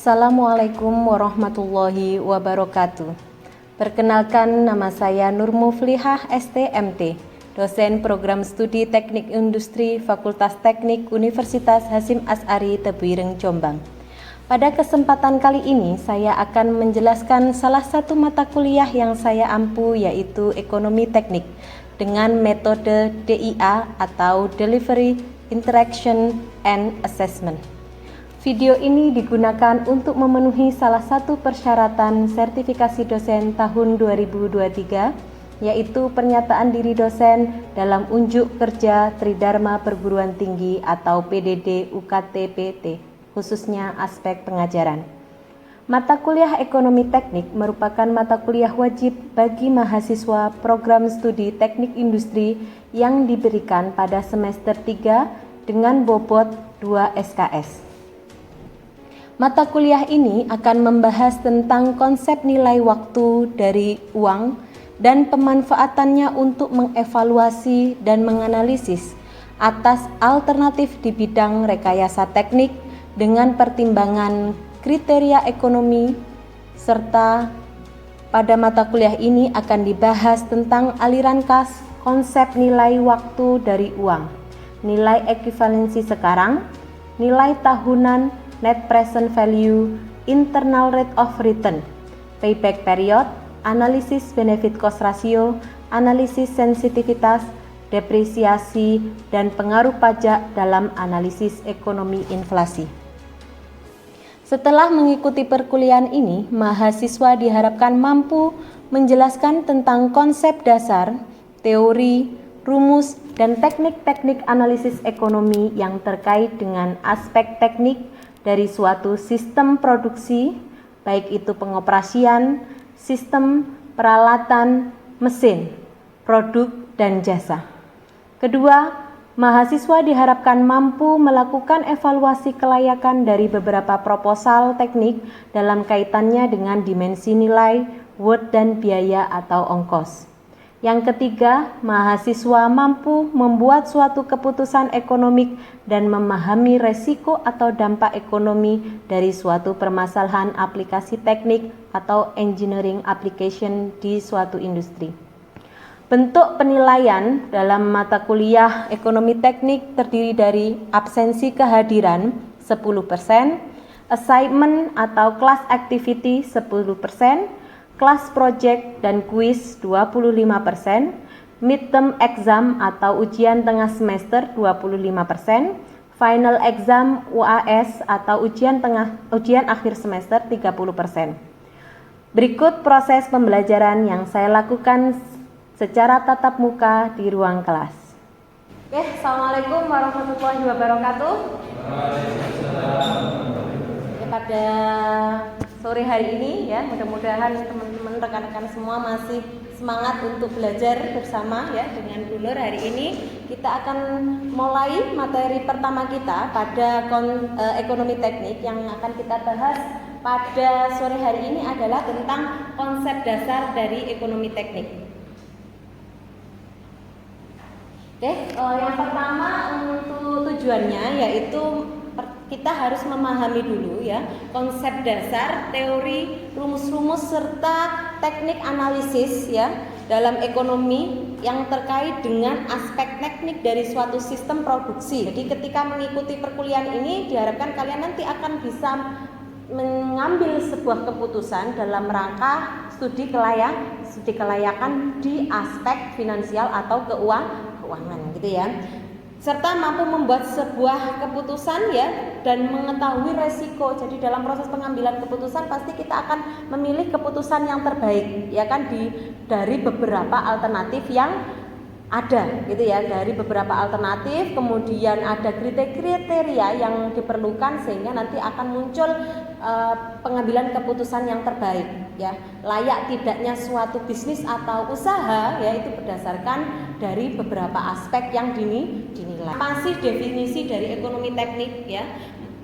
Assalamualaikum warahmatullahi wabarakatuh. Perkenalkan, nama saya Nur Muflihah STMT, dosen Program Studi Teknik Industri Fakultas Teknik Universitas Hasyim Asy'ari Tebuireng, Jombang. Pada kesempatan kali ini saya akan menjelaskan salah satu mata kuliah yang saya ampu, yaitu Ekonomi Teknik dengan metode DIA atau Delivery, Interaction, and Assessment. Video ini digunakan untuk memenuhi salah satu persyaratan sertifikasi dosen tahun 2023, yaitu pernyataan diri dosen dalam unjuk kerja Tridharma Perguruan Tinggi atau PDD UKT-PT, khususnya aspek pengajaran. Mata kuliah Ekonomi Teknik merupakan mata kuliah wajib bagi mahasiswa program studi Teknik Industri yang diberikan pada semester 3 dengan bobot 2 SKS. Mata kuliah ini akan membahas tentang konsep nilai waktu dari uang dan pemanfaatannya untuk mengevaluasi dan menganalisis atas alternatif di bidang rekayasa teknik dengan pertimbangan kriteria ekonomi, serta pada mata kuliah ini akan dibahas tentang aliran kas konsep nilai waktu dari uang, nilai ekuivalensi sekarang, nilai tahunan, net present value, internal rate of return, payback period, analisis benefit cost ratio, analisis sensitivitas, depresiasi, dan pengaruh pajak dalam analisis ekonomi inflasi. Setelah mengikuti perkuliahan ini, mahasiswa diharapkan mampu menjelaskan tentang konsep dasar, teori, rumus, dan teknik-teknik analisis ekonomi yang terkait dengan aspek teknik dari suatu sistem produksi, baik itu pengoperasian, sistem, peralatan, mesin, produk, dan jasa. Kedua, mahasiswa diharapkan mampu melakukan evaluasi kelayakan dari beberapa proposal teknik dalam kaitannya dengan dimensi nilai, worth, dan biaya atau ongkos. Yang ketiga, mahasiswa mampu membuat suatu keputusan ekonomik dan memahami resiko atau dampak ekonomi dari suatu permasalahan aplikasi teknik atau engineering application di suatu industri. Bentuk penilaian dalam mata kuliah Ekonomi Teknik terdiri dari absensi kehadiran 10%, assignment atau class activity 10%, kelas project dan kuis 25%, midterm exam atau ujian tengah semester 25%, final exam UAS atau ujian akhir semester 30%. Berikut proses pembelajaran yang saya lakukan secara tatap muka di ruang kelas. Oke, Assalamualaikum warahmatullahi wabarakatuh. Pada sore hari ini ya, mudah-mudahan teman-teman rekan-rekan semua masih semangat untuk belajar bersama ya dengan Bu Nur. Hari ini kita akan mulai materi pertama kita pada ekonomi teknik. Yang akan kita bahas pada sore hari ini adalah tentang konsep dasar dari ekonomi teknik. Oke, yang pertama untuk tujuannya yaitu kita harus memahami dulu ya konsep dasar, teori, rumus-rumus serta teknik analisis ya dalam ekonomi yang terkait dengan aspek teknik dari suatu sistem produksi. Jadi ketika mengikuti perkuliahan ini diharapkan kalian nanti akan bisa mengambil sebuah keputusan dalam rangka studi kelayakan di aspek finansial atau keuangan gitu ya. Serta mampu membuat sebuah keputusan ya dan mengetahui resiko. Jadi dalam proses pengambilan keputusan pasti kita akan memilih keputusan yang terbaik ya kan dari beberapa alternatif yang ada gitu ya, dari beberapa alternatif, kemudian ada kriteria yang diperlukan sehingga nanti akan muncul pengambilan keputusan yang terbaik ya. Layak tidaknya suatu bisnis atau usaha ya itu berdasarkan dari beberapa aspek yang dinilai. Apa sih definisi dari ekonomi teknik ya?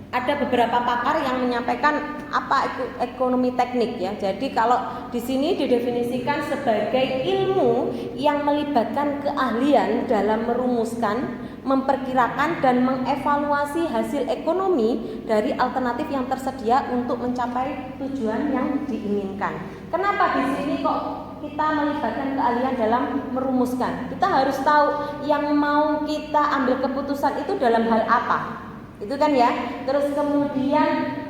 ada beberapa pakar yang menyampaikan apa itu ekonomi teknik ya. Jadi kalau di sini didefinisikan sebagai ilmu yang melibatkan keahlian dalam merumuskan, memperkirakan dan mengevaluasi hasil ekonomi dari alternatif yang tersedia untuk mencapai tujuan yang diinginkan. Kenapa di sini kok kita melibatkan keahlian dalam merumuskan? Kita harus tahu yang mau kita ambil keputusan itu dalam hal apa. Itu kan ya. Terus kemudian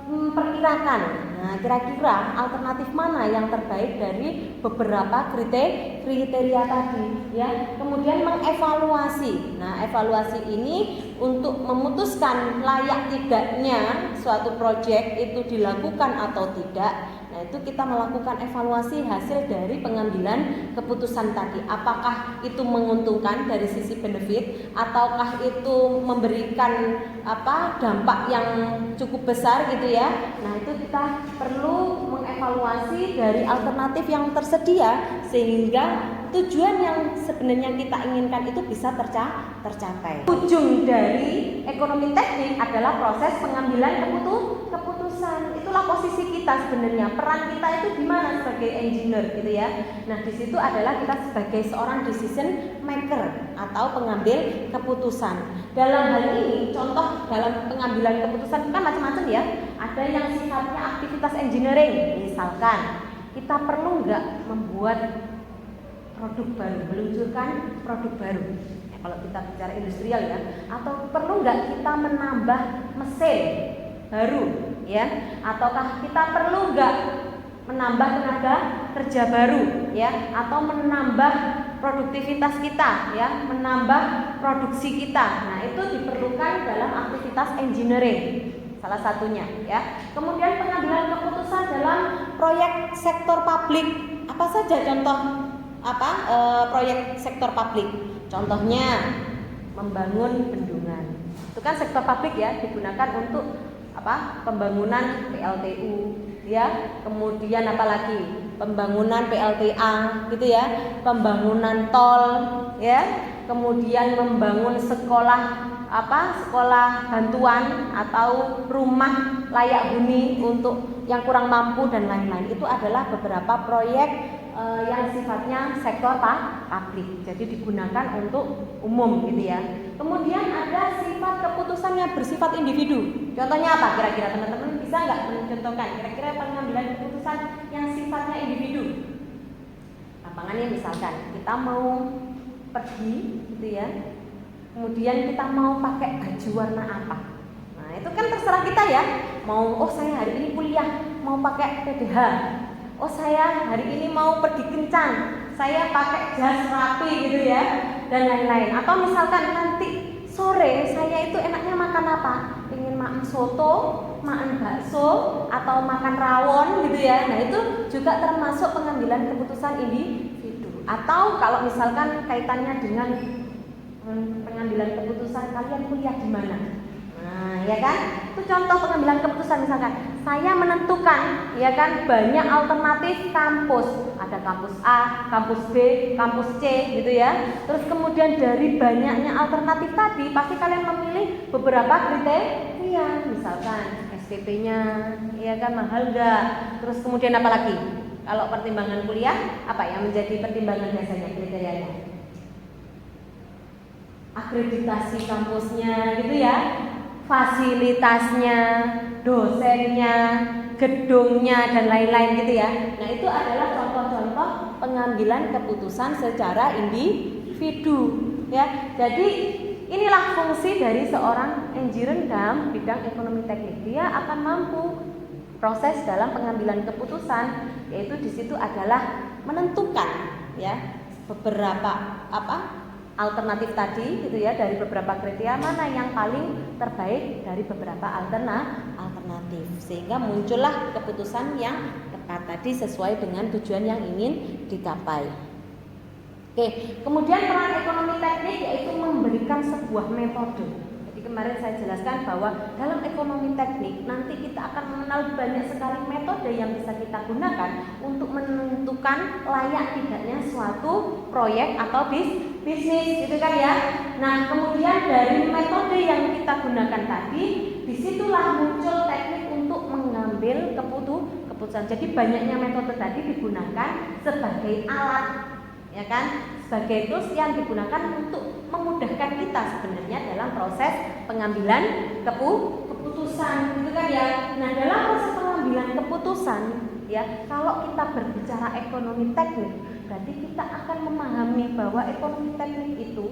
memperkirakan, nah kira-kira alternatif mana yang terbaik dari beberapa kriteria tadi ya. Kemudian mengevaluasi. Nah evaluasi ini untuk memutuskan layak tidaknya suatu proyek itu dilakukan atau tidak. Nah itu kita melakukan evaluasi hasil dari pengambilan keputusan tadi. Apakah itu menguntungkan dari sisi benefit, ataukah itu memberikan dampak yang cukup besar gitu ya. Nah itu kita perlu mengevaluasi dari alternatif yang tersedia sehingga tujuan yang sebenarnya kita inginkan itu bisa tercapai. Ujung dari ekonomi teknik adalah proses pengambilan keputusan. Itulah posisi kita sebenarnya. Peran kita itu di mana sebagai engineer gitu ya. Nah, di situ adalah kita sebagai seorang decision maker atau pengambil keputusan. Dalam hal ini, contoh dalam pengambilan keputusan kan macam-macam ya. Ada yang sifatnya aktivitas engineering, misalkan kita perlu nggak membuat produk baru, meluncurkan produk baru. Kalau kita bicara industrial ya, atau perlu nggak kita menambah mesin baru, ya? Ataukah kita perlu nggak menambah tenaga kerja baru, ya? Atau menambah produktivitas kita, ya? Menambah produksi kita. Nah itu diperlukan dalam aktivitas engineering, salah satunya, ya. Kemudian pengambilan keputusan dalam proyek sektor publik. Apa saja contoh proyek sektor publik? Contohnya membangun bendungan. Itu kan sektor publik ya, digunakan untuk pembangunan PLTU ya. Kemudian apalagi pembangunan PLTA gitu ya, pembangunan tol ya. Kemudian membangun sekolah sekolah bantuan atau rumah layak huni untuk yang kurang mampu dan lain-lain. Itu adalah beberapa proyek yang sifatnya sektor publik, jadi digunakan untuk umum gitu ya. Kemudian ada sifat keputusan yang bersifat individu. Contohnya apa kira-kira teman-teman bisa nggak mencontohkan kira-kira pengambilan keputusan yang sifatnya individu? Lapangannya misalkan kita mau pergi gitu ya, kemudian kita mau pakai baju warna apa. Nah itu kan terserah kita ya. Mau saya hari ini kuliah mau pakai PDH. Saya hari ini mau pergi kencan, saya pakai jas rapi gitu ya, dan lain-lain. Atau misalkan nanti sore saya itu enaknya makan apa? Ingin makan soto, makan bakso, atau makan rawon gitu ya. Nah itu juga termasuk pengambilan keputusan individu. Atau kalau misalkan kaitannya dengan pengambilan keputusan kalian kuliah di mana? Nah, ya kan? Itu contoh pengambilan keputusan. Misalkan saya menentukan ya kan banyak alternatif kampus. Ada kampus A, kampus B, kampus C gitu ya. Terus kemudian dari banyaknya alternatif tadi pasti kalian memilih beberapa kriteria. Misalkan SPP-nya ya kan mahal enggak? Terus kemudian apa lagi? Kalau pertimbangan kuliah apa yang menjadi pertimbangan biasanya kriterianya? Akreditasi kampusnya gitu ya, fasilitasnya, dosennya, gedungnya dan lain-lain gitu ya. Nah itu adalah contoh-contoh pengambilan keputusan secara individu ya. Jadi inilah fungsi dari seorang engineer dalam bidang ekonomi teknik. Dia akan mampu proses dalam pengambilan keputusan, yaitu di situ adalah menentukan ya beberapa alternatif tadi gitu ya, dari beberapa kriteria mana yang paling terbaik dari beberapa alternatif, sehingga muncullah keputusan yang tepat tadi sesuai dengan tujuan yang ingin dicapai. Oke, kemudian peran ekonomi teknik yaitu memberikan sebuah metode. Jadi kemarin saya jelaskan bahwa dalam ekonomi teknik nanti kita akan mengenal banyak sekali metode yang bisa kita gunakan untuk menentukan layak tidaknya suatu proyek atau bisnis bisnis gitu kan ya. Nah kemudian dari metode yang kita gunakan tadi, disitulah muncul teknik untuk mengambil keputusan. Jadi banyaknya metode tadi digunakan sebagai alat, ya kan, sebagai tools yang digunakan untuk memudahkan kita sebenarnya dalam proses pengambilan keputusan gitu kan ya. Nah dalam proses pengambilan keputusan ya, kalau kita berbicara ekonomi teknik, berarti kita akan memahami bahwa ekonomi teknik itu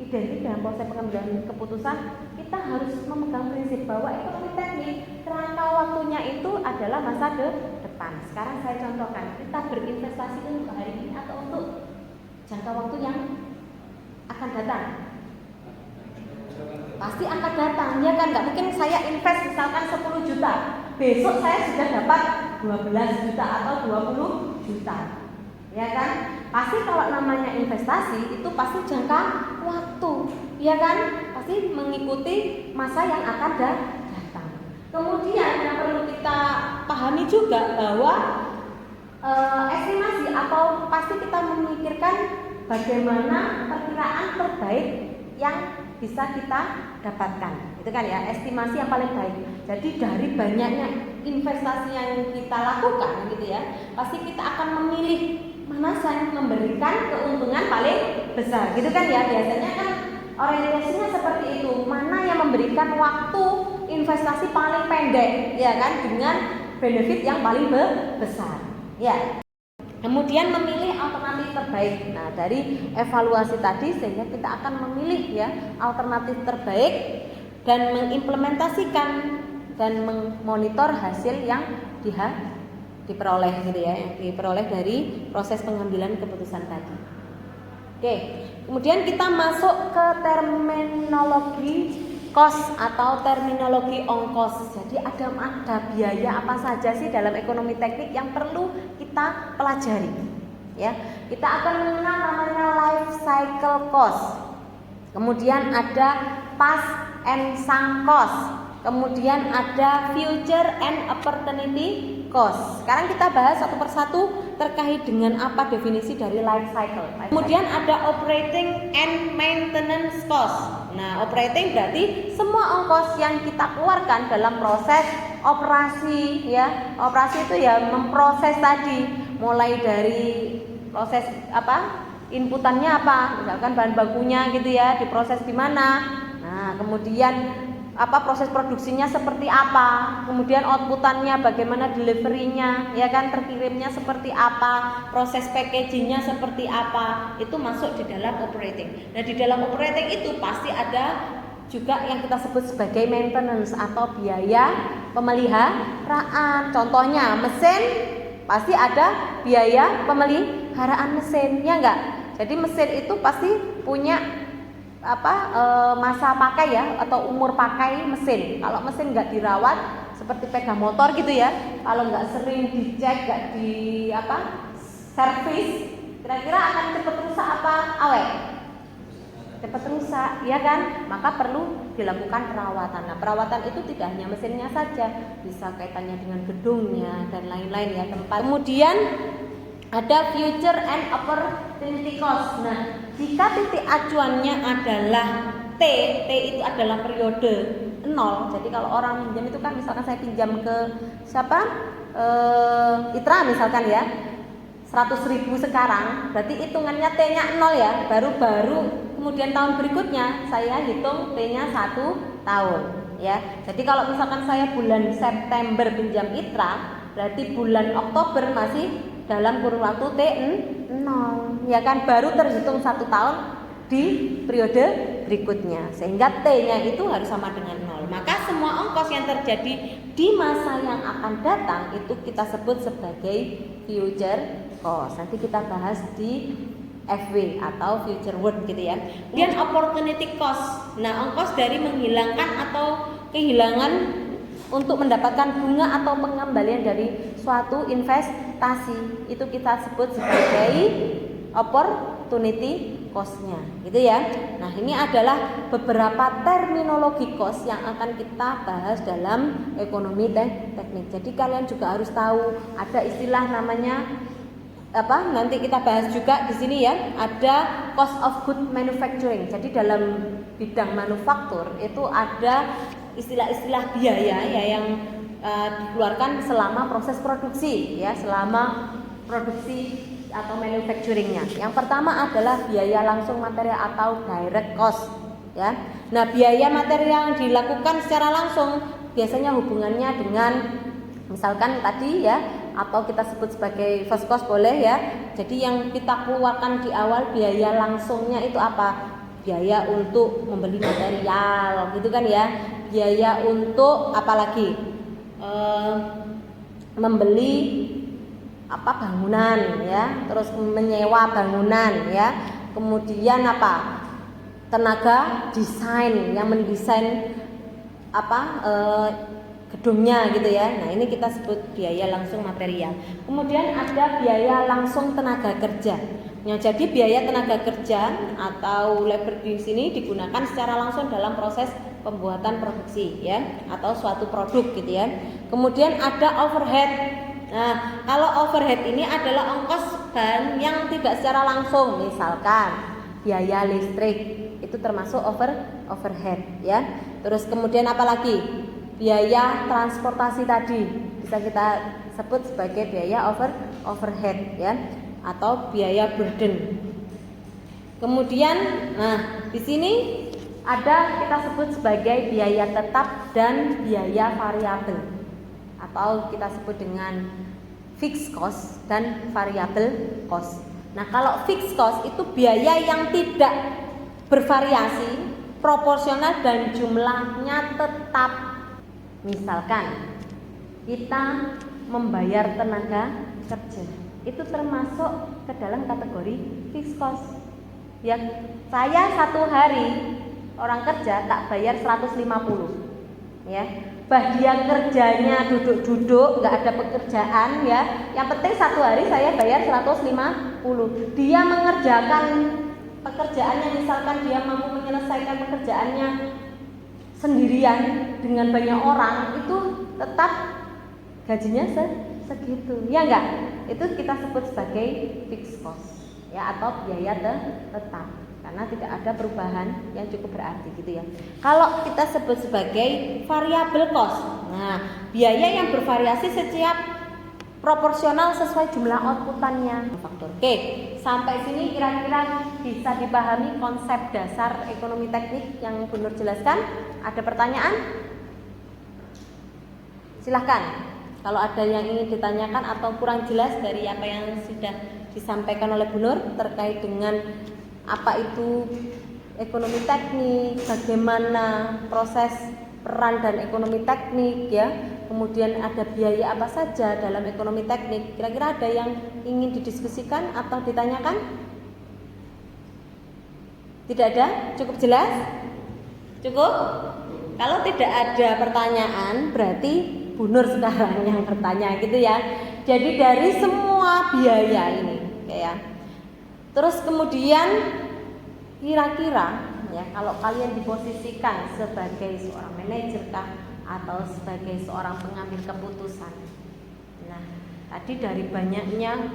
identik dalam proses pengambilan keputusan. Kita harus memegang prinsip bahwa ekonomi teknik rangka waktunya itu adalah masa depan. Sekarang saya contohkan, kita berinvestasi untuk hari ini atau untuk jangka waktu yang akan datang. Pasti akan datang, ya kan? Nggak mungkin saya invest misalkan 10 juta, besok saya sudah dapat 12 juta atau 20 juta, ya kan? Pasti kalau namanya investasi itu pasti jangka waktu, ya kan? Pasti mengikuti masa yang akan datang. Kemudian yang perlu kita pahami juga bahwa estimasi atau pasti kita memikirkan bagaimana perkiraan terbaik yang bisa kita dapatkan, itu kan ya, estimasi yang paling baik. Jadi dari banyaknya investasi yang kita lakukan gitu ya, pasti kita akan memilih mana yang memberikan keuntungan paling besar, gitu kan ya. Biasanya kan orientasinya seperti itu, mana yang memberikan waktu investasi paling pendek, ya kan, dengan benefit yang paling besar, ya. Kemudian memilih alternatif terbaik. Nah, dari evaluasi tadi sehingga kita akan memilih ya alternatif terbaik dan mengimplementasikan dan memonitor hasil yang diperoleh gitu ya, yang diperoleh dari proses pengambilan keputusan tadi. Oke, kemudian kita masuk ke terminologi cost atau terminologi ongkos. Jadi ada biaya apa saja sih dalam ekonomi teknik yang perlu kita pelajari. Ya, kita akan mengenal namanya life cycle cost. Kemudian ada past and sunk cost. Kemudian ada future and opportunity cost. Sekarang kita bahas satu persatu terkait dengan apa definisi dari life cycle. Kemudian ada operating and maintenance cost. Nah, operating berarti semua ongkos yang kita keluarkan dalam proses operasi ya. Operasi itu ya memproses tadi, mulai dari proses inputannya apa, misalkan bahan bakunya gitu ya, diproses di mana. Nah, kemudian proses produksinya seperti apa, kemudian outputannya bagaimana, deliverynya ya kan, terkirimnya seperti apa, proses packagingnya seperti apa, itu masuk di dalam operating. Nah di dalam operating itu pasti ada juga yang kita sebut sebagai maintenance atau biaya pemeliharaan. Contohnya mesin, pasti ada biaya pemeliharaan mesin, ya enggak? Jadi mesin itu pasti punya masa pakai ya, atau umur pakai mesin. Kalau mesin nggak dirawat seperti pegang motor gitu ya, kalau nggak sering dicek, nggak di servis, kira-kira akan cepat rusak apa awet? Cepat rusak, ya kan? Maka perlu dilakukan perawatan. Nah, perawatan itu tidak hanya mesinnya saja, bisa kaitannya dengan gedungnya dan lain-lain ya, tempat. Kemudian ada future and opportunity cost. Nah, jika titik acuannya adalah T itu adalah periode 0. Jadi kalau orang pinjam itu kan, misalkan saya pinjam ke Itra misalkan ya, 100.000 sekarang, berarti hitungannya T-nya 0 ya. Baru kemudian tahun berikutnya saya hitung T-nya 1 tahun ya. Jadi kalau misalkan saya bulan September pinjam Itra, berarti bulan Oktober masih dalam kurun waktu T0 ya kan, baru terhitung 1 tahun di periode berikutnya, sehingga T-nya itu harus sama dengan 0. Maka semua ongkos yang terjadi di masa yang akan datang itu kita sebut sebagai future cost. Nanti kita bahas di FW atau future worth gitu ya. Kemudian opportunity cost. Nah, ongkos dari menghilangkan atau kehilangan untuk mendapatkan bunga atau pengembalian dari suatu investasi, itu kita sebut sebagai opportunity cost-nya, gitu ya. Nah, ini adalah beberapa terminologi cost yang akan kita bahas dalam ekonomi teknik. Jadi kalian juga harus tahu ada istilah namanya nanti kita bahas juga di sini ya, ada cost of good manufacturing. Jadi dalam bidang manufaktur itu ada istilah-istilah biaya ya yang dikeluarkan selama proses produksi ya, selama produksi atau manufacturingnya. Yang pertama adalah biaya langsung material atau direct cost ya. Nah, biaya material yang dilakukan secara langsung biasanya hubungannya dengan misalkan tadi ya, atau kita sebut sebagai first cost boleh ya. Jadi yang kita keluarkan di awal biaya langsungnya itu apa? Biaya untuk membeli material gitu kan ya. Biaya untuk apalagi membeli bangunan ya, terus menyewa bangunan ya. Kemudian tenaga desain yang mendesain gedungnya gitu ya. Nah, ini kita sebut biaya langsung material. Kemudian ada biaya langsung tenaga kerja. Nah, jadi biaya tenaga kerja atau labor di sini digunakan secara langsung dalam proses pembuatan produksi ya, atau suatu produk gitu ya. Kemudian ada overhead. Nah, kalau overhead ini adalah ongkos bahan yang tidak secara langsung, misalkan biaya listrik, itu termasuk overhead ya. Terus kemudian apalagi? Biaya transportasi tadi bisa kita sebut sebagai biaya overhead ya, atau biaya burden. Kemudian di sini ada kita sebut sebagai biaya tetap dan biaya variabel, atau kita sebut dengan fixed cost dan variable cost. Nah, kalau fixed cost itu biaya yang tidak bervariasi, proporsional dan jumlahnya tetap. Misalkan kita membayar tenaga kerja, itu termasuk ke dalam kategori fixed cost. Ya, saya satu hari orang kerja tak bayar 150 ya. Bah dia kerjanya duduk-duduk, nggak ada pekerjaan ya. Yang penting satu hari saya bayar 150. Dia mengerjakan pekerjaannya, misalkan dia mampu menyelesaikan pekerjaannya sendirian dengan banyak orang, itu tetap gajinya segitu ya enggak? Itu kita sebut sebagai fixed cost ya, atau biaya tetap, karena tidak ada perubahan yang cukup berarti gitu ya. Kalau kita sebut sebagai variable cost, nah biaya yang bervariasi setiap proporsional sesuai jumlah outputannya faktor. Oke, sampai sini kira-kira bisa dipahami konsep dasar ekonomi teknik yang Bu Nur jelaskan. Ada pertanyaan? Silahkan. Kalau ada yang ingin ditanyakan atau kurang jelas dari apa yang sudah disampaikan oleh Bu Nur terkait dengan apa itu ekonomi teknik, bagaimana proses peran dan ekonomi teknik ya, kemudian ada biaya apa saja dalam ekonomi teknik. Kira-kira ada yang ingin didiskusikan atau ditanyakan? Tidak ada? Cukup jelas? Cukup? Kalau tidak ada pertanyaan, berarti Bu Nur sekarang yang bertanya gitu ya. Jadi dari semua biaya ini ya. Terus kemudian kira-kira ya, kalau kalian diposisikan sebagai seorang manajer kah atau sebagai seorang pengambil keputusan. Nah, tadi dari banyaknya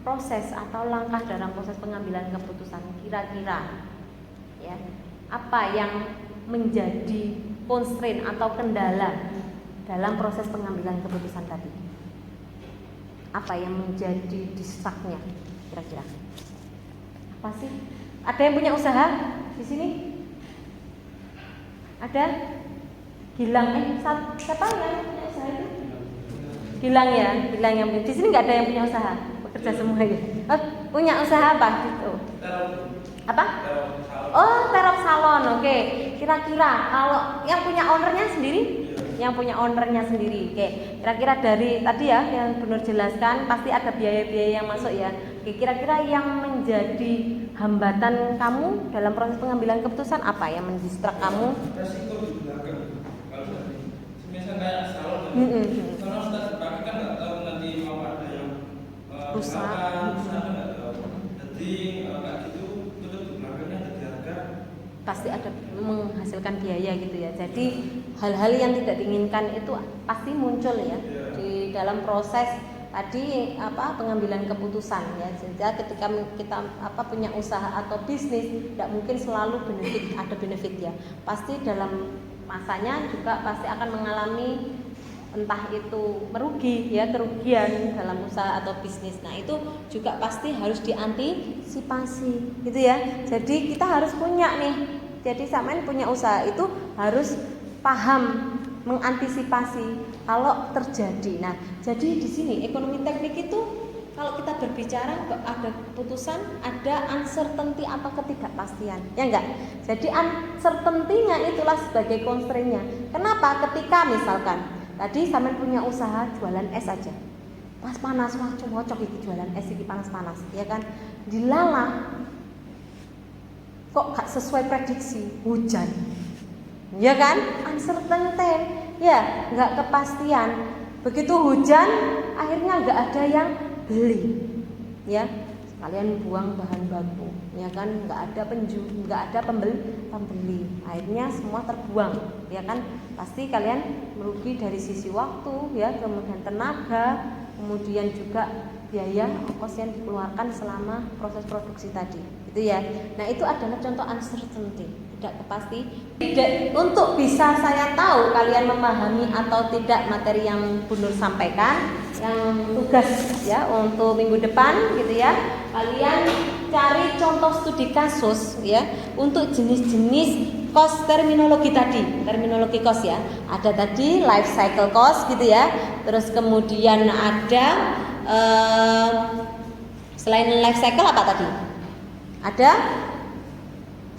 proses atau langkah dalam proses pengambilan keputusan, kira-kira ya, apa yang menjadi constraint atau kendala dalam proses pengambilan keputusan tadi? Apa yang menjadi distaknya kira-kira? Apa sih? Ada yang punya usaha di sini? Ada? Gilang, siapa yang punya usaha itu? Gilang ya, Gilang yang punya. Di sini nggak ada yang punya usaha, bekerja semua ya. Oh, punya usaha apa gitu? Apa? Oh, terop salon. Oke. Kira-kira kalau yang punya ownernya sendiri? Yang punya ownernya sendiri. Oke. Kira-kira dari tadi ya yang benar jelaskan pasti ada biaya-biaya yang masuk ya. Oke, kira-kira yang menjadi hambatan kamu dalam proses pengambilan keputusan apa yang mendistrak kamu? Resiko di belakang. Kalau semisal kayak salon, kalau sudah terpakai kan nggak tahu nanti mau ada yang rusak nggak tahu. Jadi kayak gitu terus di belakangnya ada harga. Pasti ada menghasilkan biaya gitu ya. Jadi hal-hal yang tidak diinginkan itu pasti muncul ya di dalam proses tadi pengambilan keputusan ya. Jadi ketika kita punya usaha atau bisnis, tidak mungkin selalu ada benefit ya. Pasti dalam masanya juga pasti akan mengalami entah itu merugi ya, kerugian dalam usaha atau bisnis. Nah, itu juga pasti harus diantisipasi gitu ya. Jadi kita harus punya nih. Jadi sampean punya usaha itu harus paham mengantisipasi kalau terjadi. Nah, jadi di sini ekonomi teknik itu kalau kita berbicara ada keputusan, ada uncertainty atau ketidakpastian, ya enggak? Jadi uncertainty-nya itulah sebagai constraint-nya. Kenapa? Ketika misalkan tadi sampean punya usaha jualan es aja. Pas panas, wah cocok itu jualan es ini panas-panas, ya kan? Dilalah kok gak sesuai prediksi, hujan. Ya kan? Uncertainty. Ya, enggak kepastian. Begitu hujan, akhirnya enggak ada yang beli. Ya, kalian buang bahan baku, ya kan? Enggak ada pembeli. Akhirnya semua terbuang, ya kan? Pasti kalian merugi dari sisi waktu, ya, kemudian tenaga, kemudian juga biaya ongkos yang dikeluarkan selama proses produksi tadi, gitu ya. Nah, itu adalah contoh uncertainty, tidak kepasti. Untuk bisa saya tahu kalian memahami atau tidak materi yang Bu Nur sampaikan, yang tugas ya untuk minggu depan, gitu ya. Kalian cari contoh studi kasus ya untuk jenis-jenis cost terminologi tadi, terminologi cost ya. Ada tadi life cycle cost gitu ya. Terus kemudian ada selain life cycle apa tadi? Ada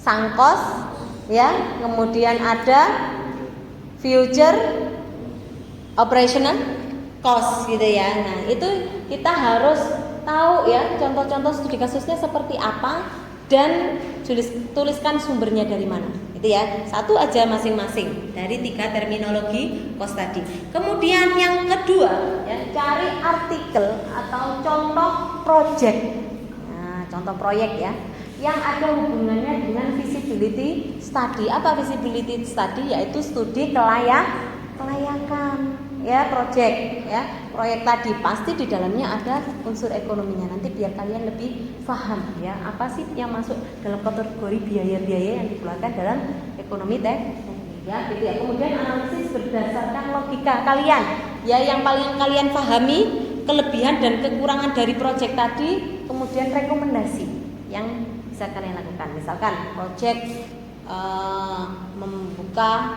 sunk cost ya, kemudian ada future operational cost gitu ya. Nah, itu kita harus tahu ya contoh-contoh studi kasusnya seperti apa dan tuliskan sumbernya dari mana. Itu ya, satu aja masing-masing dari 3 terminologi cost tadi. Kemudian yang kedua ya, cari artikel atau contoh project. Nah, contoh proyek ya yang ada hubungannya dengan visibility study. Apa visibility study? Yaitu studi kelayakan ya, proyek ya. Proyek tadi pasti di dalamnya ada unsur ekonominya. Nanti biar kalian lebih paham ya, apa sih yang masuk dalam kategori biaya-biaya yang dikeluarkan dalam ekonomi teknik ya, gitu ya. Kemudian analisis berdasarkan logika kalian ya, yang paling kalian pahami kelebihan dan kekurangan dari proyek tadi, kemudian rekomendasi yang bisa kalian lakukan. Misalkan proyek membuka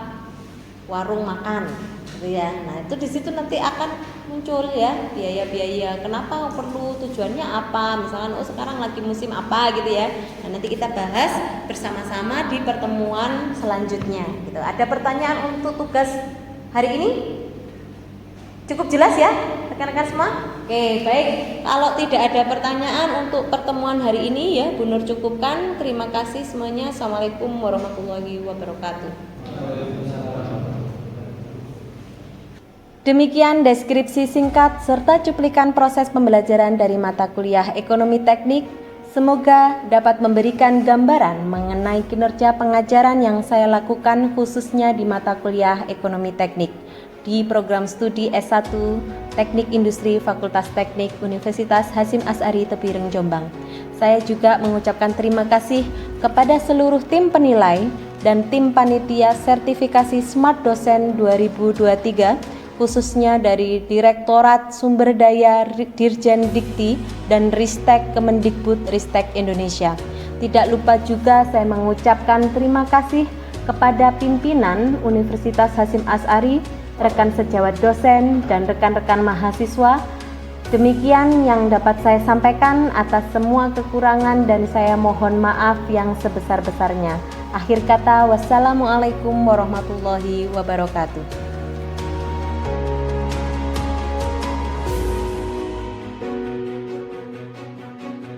warung makan gitu ya. Nah, itu di situ nanti akan muncul ya biaya-biaya. Kenapa perlu, tujuannya apa? Misalkan sekarang lagi musim apa gitu ya. Nah, nanti kita bahas bersama-sama di pertemuan selanjutnya gitu. Ada pertanyaan untuk tugas hari ini? Cukup jelas ya rekan-rekan semua? Oke, baik. Kalau tidak ada pertanyaan untuk pertemuan hari ini ya, Bu Nur cukupkan. Terima kasih semuanya. Assalamualaikum warahmatullahi wabarakatuh. Demikian deskripsi singkat serta cuplikan proses pembelajaran dari mata kuliah Ekonomi Teknik. Semoga dapat memberikan gambaran mengenai kinerja pengajaran yang saya lakukan khususnya di mata kuliah Ekonomi Teknik di program studi S1 Teknik Industri Fakultas Teknik Universitas Hasyim Asy'ari Tepireng Jombang. Saya juga mengucapkan terima kasih kepada seluruh tim penilai dan tim panitia sertifikasi Smart Dosen 2023, khususnya dari Direktorat Sumber Daya Dirjen Dikti dan Ristek Kemendikbud Ristek Indonesia. Tidak lupa juga saya mengucapkan terima kasih kepada pimpinan Universitas Hasyim Asy'ari, rekan sejawat dosen, dan rekan-rekan mahasiswa. Demikian yang dapat saya sampaikan. Atas semua kekurangan dan saya mohon maaf yang sebesar-besarnya. Akhir kata, wassalamualaikum warahmatullahi wabarakatuh.